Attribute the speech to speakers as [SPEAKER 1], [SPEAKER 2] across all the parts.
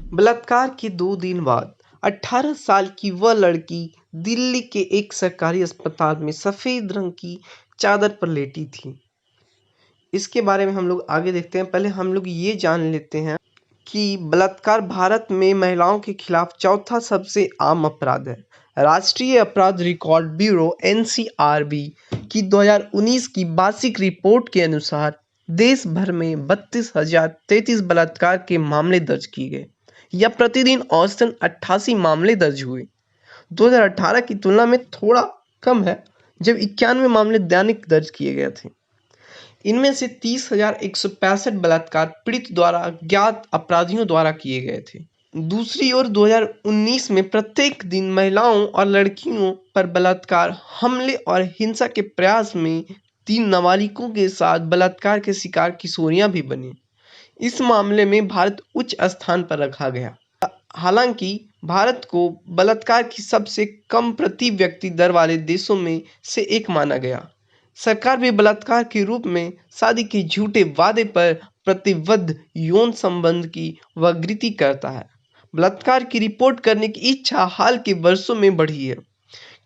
[SPEAKER 1] बलात्कार के 2 दिन बाद 18 साल की वह लड़की दिल्ली के एक सरकारी अस्पताल में सफ़ेद रंग की चादर पर लेटी थी। इसके बारे में हम लोग आगे देखते हैं। पहले हम लोग ये जान लेते हैं कि बलात्कार भारत में महिलाओं के खिलाफ चौथा सबसे आम अपराध है। राष्ट्रीय अपराध रिकॉर्ड ब्यूरो (एनसीआरबी) की 2019 की वार्षिक रिपोर्ट के अनुसार देश भर में 32,033 बलात्कार के मामले दर्ज किए गए या प्रतिदिन औसतन 88 मामले दर्ज हुए। 2018 की तुलना में थोड़ा कम है, जब 91 मामले दैनिक दर्ज किए गए थे। इनमें से 30,165 बलात्कार पीड़ित द्वारा ज्ञात अपराधियों द्वारा किए गए थे। दूसरी ओर 2019 में प्रत्येक दिन महिलाओं और लड़कियों पर बलात्कार, हमले और हिंसा के प्रयास में 3 नाबालिगों के साथ बलात्कार के शिकार किशोरियां भी बनी। इस मामले में भारत उच्च स्थान पर रखा गया। हालांकि भारत को बलात्कार की सबसे कम प्रति व्यक्ति दर वाले देशों में से एक माना गया। सरकार भी बलात्कार के रूप में शादी के झूठे वादे पर प्रतिबद्ध यौन संबंध की वक्रीकृति करता है। बलात्कार की रिपोर्ट करने की इच्छा हाल के वर्षों में बढ़ी है।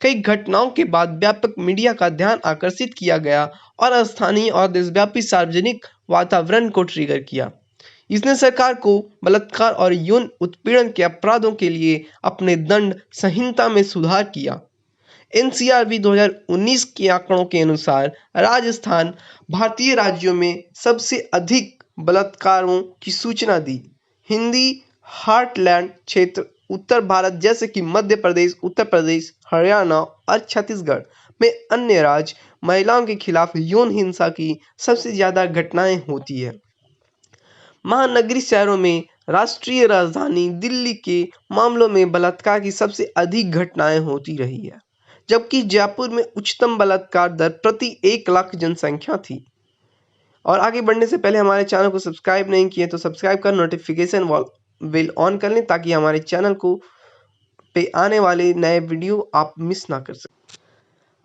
[SPEAKER 1] कई घटनाओं के बाद व्यापक मीडिया का ध्यान आकर्षित किया गया और स्थानीय और देशव्यापी सार्वजनिक वातावरण को ट्रिगर किया। इसने सरकार को बलात्कार और यौन उत्पीड़न के अपराधों के लिए अपने दंड संहिता में सुधार किया। एनसीआरबी 2019 के आंकड़ों के अनुसार राजस्थान भारतीय राज्यों में सबसे अधिक बलात्कारों की सूचना दी। हिंदी हार्टलैंड क्षेत्र उत्तर भारत जैसे कि मध्य प्रदेश, उत्तर प्रदेश, हरियाणा और छत्तीसगढ़ में अन्य राज्य महिलाओं के खिलाफ यौन हिंसा की सबसे ज़्यादा घटनाएं होती है। महानगरीय शहरों में राष्ट्रीय राजधानी दिल्ली के मामलों में बलात्कार की सबसे अधिक घटनाएं होती रही है, जबकि जयपुर में उच्चतम बलात्कार दर प्रति 1 लाख जनसंख्या थी। और आगे बढ़ने से पहले हमारे चैनल को सब्सक्राइब नहीं किए तो सब्सक्राइब कर नोटिफिकेशन बेल ऑन कर लें, ताकि हमारे चैनल को पे आने वाले नए वीडियो आप मिस ना कर सकें।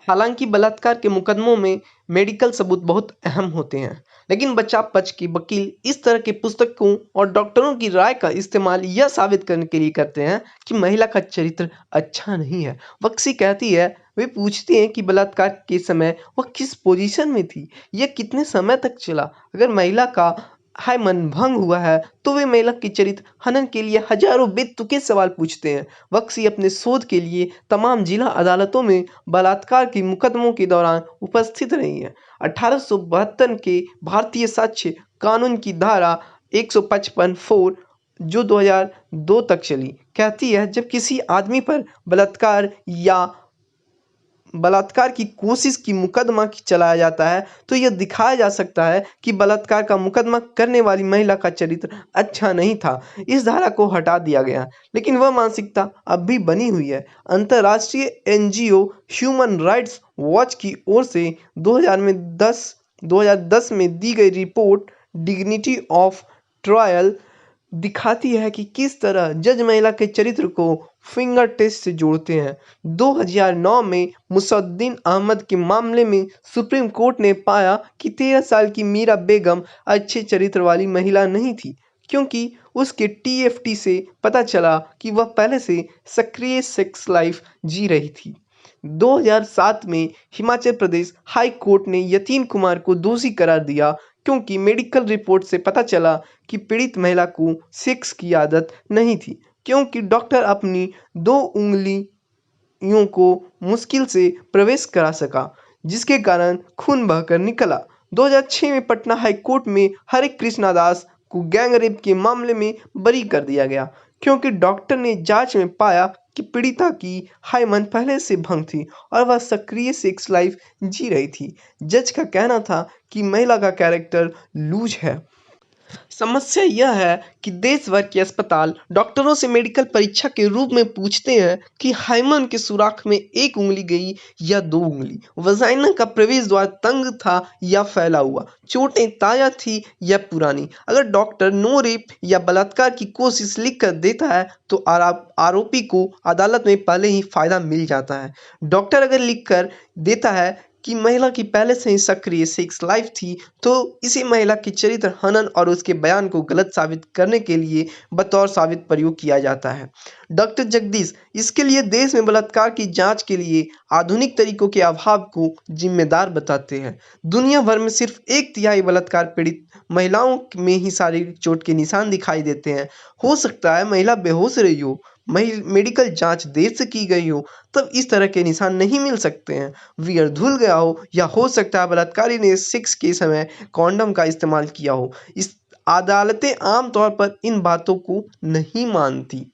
[SPEAKER 1] हालांकि बलात्कार के मुकदमों में मेडिकल सबूत बहुत अहम होते हैं, लेकिन बचाव पक्ष के वकील इस तरह के पुस्तकों और डॉक्टरों की राय का इस्तेमाल यह साबित करने के लिए करते हैं कि महिला का चरित्र अच्छा नहीं है। वक्सी कहती है, वे पूछते हैं कि बलात्कार के समय वह किस पोजीशन में थी, यह कितने समय तक चला। अगर महिला का हायमन भंग हुआ है तो वे महिला के चरित्र हनन के लिए हजारों बेतुके सवाल पूछते हैं। वक्सी अपने शोध के लिए तमाम जिला अदालतों में बलात्कार के मुकदमों के दौरान उपस्थित रही हैं। 1872 के भारतीय साक्ष्य कानून की धारा 155(4) जो 2002 तक चली, कहती है जब किसी आदमी पर बलात्कार या बलात्कार की कोशिश की मुकदमा चलाया जाता है तो यह दिखाया जा सकता है कि बलात्कार का मुकदमा करने वाली महिला का चरित्र अच्छा नहीं था। इस धारा को हटा दिया गया, लेकिन वह मानसिकता अब भी बनी हुई है। अंतर्राष्ट्रीय एनजीओ ह्यूमन राइट्स वॉच की ओर से 2010 में दी गई रिपोर्ट डिग्निटी ऑफ ट्रायल दिखाती है कि किस तरह जज महिला के चरित्र को फिंगर टेस्ट से जोड़ते हैं। 2009 में मुसद्दीन अहमद के मामले में सुप्रीम कोर्ट ने पाया कि 13 साल की मीरा बेगम अच्छे चरित्र वाली महिला नहीं थी, क्योंकि उसके टीएफटी से पता चला कि वह पहले से सक्रिय सेक्स लाइफ जी रही थी। 2007 में हिमाचल प्रदेश हाई कोर्ट ने यतीन कुमार को दोषी करार दिया, क्योंकि मेडिकल रिपोर्ट से पता चला कि पीड़ित महिला को सेक्स की आदत नहीं थी, क्योंकि डॉक्टर अपनी 2 उंगलियों को मुश्किल से प्रवेश करा सका, जिसके कारण खून बहकर निकला। 2006 में पटना हाई कोर्ट में हरे कृष्णा दास को गैंग रेप के मामले में बरी कर दिया गया, क्योंकि डॉक्टर ने जांच में पाया कि पीड़िता की हायमन पहले से भंग थी और वह सक्रिय सेक्स लाइफ जी रही थी। जज का कहना था कि महिला का कैरेक्टर लूज है। समस्या यह है कि देश भर के अस्पताल डॉक्टरों से मेडिकल परीक्षा के रूप में पूछते हैं कि हायमन के सुराख में 1 उंगली गई या 2 उंगली, वजाइना का प्रवेश द्वार तंग था या फैला हुआ, चोटें ताजा थी या पुरानी। अगर डॉक्टर नो रेप या बलात्कार की कोशिश लिख कर देता है तो आरोपी को अदालत में पहले ही फायदा मिल जाता है। डॉक्टर अगर लिख कर देता है कि महिला की पहले से ही सक्रिय सेक्स लाइफ थी, तो इसे महिला के चरित्र हनन और उसके बयान को गलत साबित करने के लिए बतौर साबित प्रयोग किया जाता है। डॉक्टर जगदीश इसके लिए देश में बलात्कार की जांच के लिए आधुनिक तरीकों के अभाव को जिम्मेदार बताते हैं। दुनिया भर में सिर्फ 1/3 बलात्कार पीड़ित महिलाओं में ही शारीरिक चोट के निशान दिखाई देते हैं। हो सकता है महिला बेहोश रही हो, मेडिकल जांच देर से की गई हो, तब इस तरह के निशान नहीं मिल सकते हैं। वियर धुल गया हो, या हो सकता है बलात्कारी ने सेक्स के समय कॉन्डम का इस्तेमाल किया हो। इस अदालतें आमतौर पर इन बातों को नहीं मानती।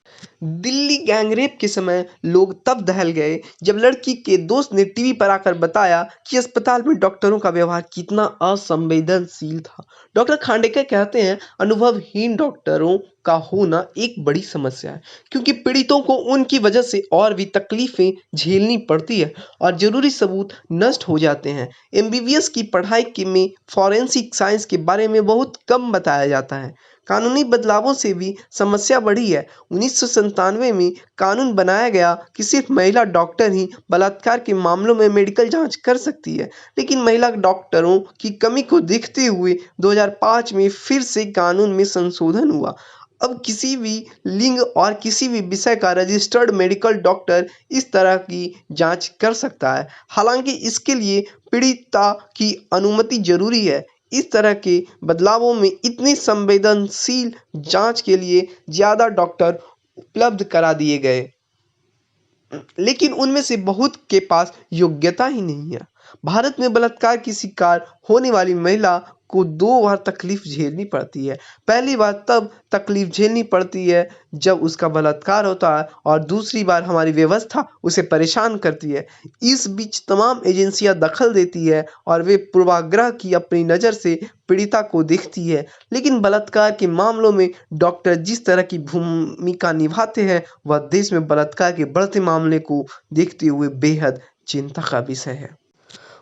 [SPEAKER 1] दिल्ली गैंगरेप के समय लोग तब दहल गए जब लड़की के दोस्त ने टीवी पर आकर बताया कि अस्पताल में डॉक्टरों का व्यवहार कितना असंवेदनशील था। डॉक्टर खांडेकर कहते हैं, अनुभवहीन डॉक्टरों का होना एक बड़ी समस्या है, क्योंकि पीड़ितों को उनकी वजह से और भी तकलीफें झेलनी पड़ती है और जरूरी सबूत नष्ट हो जाते हैं। एमबीबीएस की पढ़ाई में फॉरेंसिक साइंस के बारे में बहुत कम बताया जाता है। कानूनी बदलावों से भी समस्या बढ़ी है। 1997 में कानून बनाया गया कि सिर्फ महिला डॉक्टर ही बलात्कार के मामलों में मेडिकल जांच कर सकती है, लेकिन महिला डॉक्टरों की कमी को देखते हुए 2005 में फिर से कानून में संशोधन हुआ। अब किसी भी लिंग और किसी भी विषय का रजिस्टर्ड मेडिकल डॉक्टर इस तरह की जांच कर सकता है। हालांकि इसके लिए पीड़िता की अनुमति जरूरी है। इस तरह के बदलावों में इतनी संवेदनशील जांच के लिए ज़्यादा डॉक्टर उपलब्ध करा दिए गए, लेकिन उनमें से बहुत के पास योग्यता ही नहीं है। भारत में बलात्कार की शिकार होने वाली महिला को 2 बार तकलीफ झेलनी पड़ती है। पहली बार तब तकलीफ झेलनी पड़ती है जब उसका बलात्कार होता है, और दूसरी बार हमारी व्यवस्था उसे परेशान करती है। इस बीच तमाम एजेंसियां दखल देती है और वे पूर्वाग्रह की अपनी नज़र से पीड़िता को देखती है। लेकिन बलात्कार के मामलों में डॉक्टर जिस तरह की भूमिका निभाते हैं, वह देश में बलात्कार के बढ़ते मामले को देखते हुए बेहद चिंता का विषय है।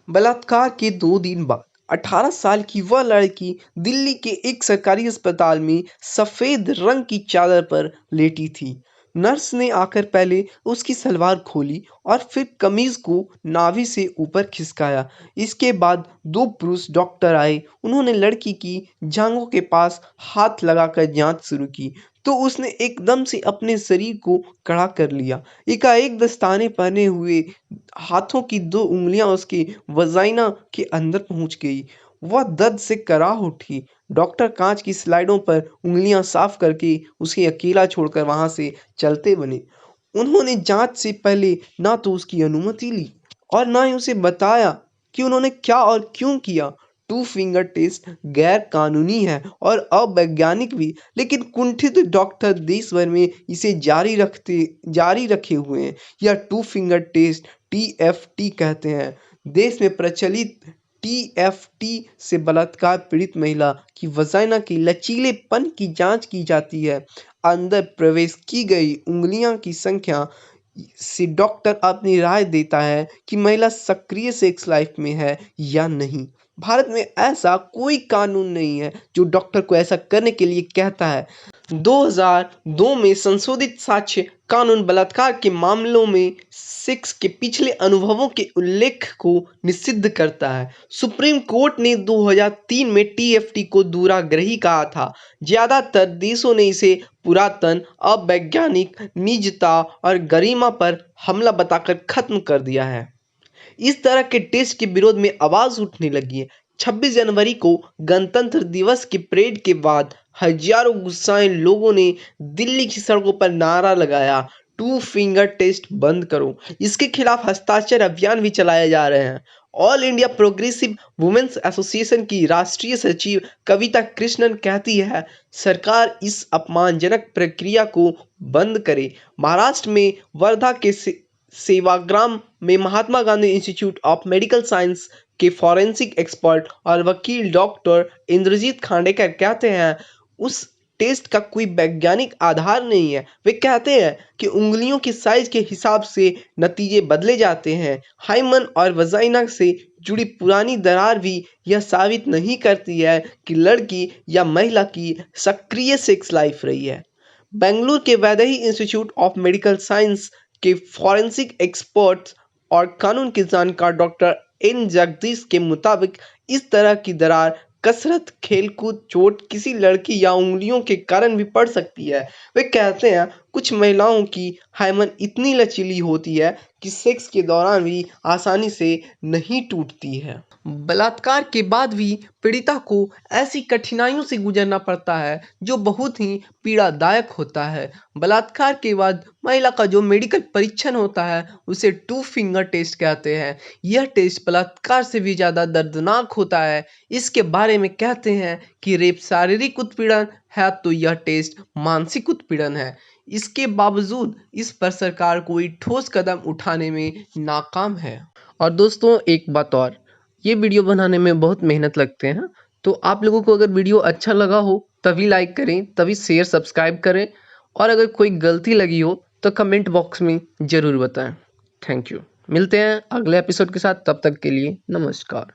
[SPEAKER 1] बलात्कार के 2 दिन बाद 18 साल की वह लड़की दिल्ली के एक सरकारी अस्पताल में सफेद रंग की चादर पर लेटी थी। नर्स ने आकर पहले उसकी सलवार खोली और फिर कमीज को नाभि से ऊपर खिसकाया। इसके बाद 2 पुरुष डॉक्टर आए। उन्होंने लड़की की जांघों के पास हाथ लगाकर जांच शुरू की, तो उसने एकदम से अपने शरीर को कड़ा कर लिया। एकाएक दस्ताने पहने हुए हाथों की 2 उंगलियां उसके वजाइना के अंदर पहुंच गई। वह दर्द से कराह उठी। डॉक्टर कांच की स्लाइडों पर उंगलियां साफ करके उसे अकेला छोड़कर वहां से चलते बने। उन्होंने जांच से पहले ना तो उसकी अनुमति ली और ना ही उसे बताया कि उन्होंने क्या और क्यों किया। 2 फिंगर टेस्ट गैर कानूनी है और अवैज्ञानिक भी, लेकिन कुंठित डॉक्टर देश भर में इसे जारी रखे हुए हैं। यह 2 फिंगर टेस्ट टीएफटी कहते हैं। देश में प्रचलित टीएफटी से बलात्कार पीड़ित महिला की वजाइना के लचीलेपन की जांच की जाती है। अंदर प्रवेश की गई उंगलियों की संख्या से डॉक्टर अपनी राय देता है कि महिला सक्रिय सेक्स लाइफ में है या नहीं। भारत में ऐसा कोई कानून नहीं है जो डॉक्टर को ऐसा करने के लिए कहता है। 2002 में संशोधित साक्ष्य कानून बलात्कार के मामलों में सेक्स के पिछले अनुभवों के उल्लेख को निषिद्ध करता है। सुप्रीम कोर्ट ने 2003 में टीएफटी को दुराग्रही कहा था। ज्यादातर देशों ने इसे पुरातन, अवैज्ञानिक, निजता और गरिमा पर हमला बताकर खत्म कर दिया है। इस तरह के टेस्ट के विरोध में आवाज उठने लगी है। 26 जनवरी को गणतंत्र दिवस के परेड के बाद हजारों गुस्साए लोगों ने दिल्ली की सड़कों पर नारा लगाया, 2 फिंगर टेस्ट बंद करो। इसके खिलाफ हस्ताक्षर अभियान भी चलाए जा रहे हैं। All India progressive women's association की राष्ट्रीय सचिव कविता कृष्णन कहती है, सरकार इस अपमानजनक प्रक्रिया को बंद करे। महाराष्ट्र में वर्धा के सेवाग्राम में Mahatma Gandhi institute of medical science के फॉरेंसिक एक्सपर्ट और वकील डॉक्टर इंद्रजीत खांडेकर कहते हैं, उस टेस्ट का कोई वैज्ञानिक आधार नहीं है। वे कहते हैं कि उंगलियों के साइज के हिसाब से नतीजे बदले जाते हैं। हाइमन और वजाइना से जुड़ी पुरानी दरार भी यह साबित नहीं करती है कि लड़की या महिला की सक्रिय सेक्स लाइफ रही है। बेंगलुरु के Vaidehi institute of medical science के फॉरेंसिक एक्सपर्ट्स और कानून के जानकार डॉक्टर एन जगदीश के मुताबिक इस तरह की दरार कसरत, खेलकूद, चोट, किसी लड़की या उंगलियों के कारण भी पड़ सकती है। वे कहते हैं कुछ महिलाओं की हाइमन इतनी लचीली होती है कि सेक्स के दौरान भी आसानी से नहीं टूटती है। बलात्कार के बाद भी पीड़िता को ऐसी कठिनाइयों से गुजरना पड़ता है जो बहुत ही पीड़ादायक होता है। बलात्कार के बाद महिला का जो मेडिकल परीक्षण होता है उसे 2 फिंगर टेस्ट कहते हैं। यह टेस्ट बलात्कार से भी ज़्यादा दर्दनाक होता है। इसके बारे में कहते हैं कि रेप शारीरिक उत्पीड़न है तो यह टेस्ट मानसिक उत्पीड़न है। इसके बावजूद इस पर सरकार कोई ठोस कदम उठाने में नाकाम है। और दोस्तों एक बात और, ये वीडियो बनाने में बहुत मेहनत लगते हैं, तो आप लोगों को अगर वीडियो अच्छा लगा हो तभी लाइक करें, तभी शेयर सब्सक्राइब करें, और अगर कोई गलती लगी हो तो कमेंट बॉक्स में ज़रूर बताएं। Thank you. मिलते हैं अगले एपिसोड के साथ, तब तक के लिए नमस्कार।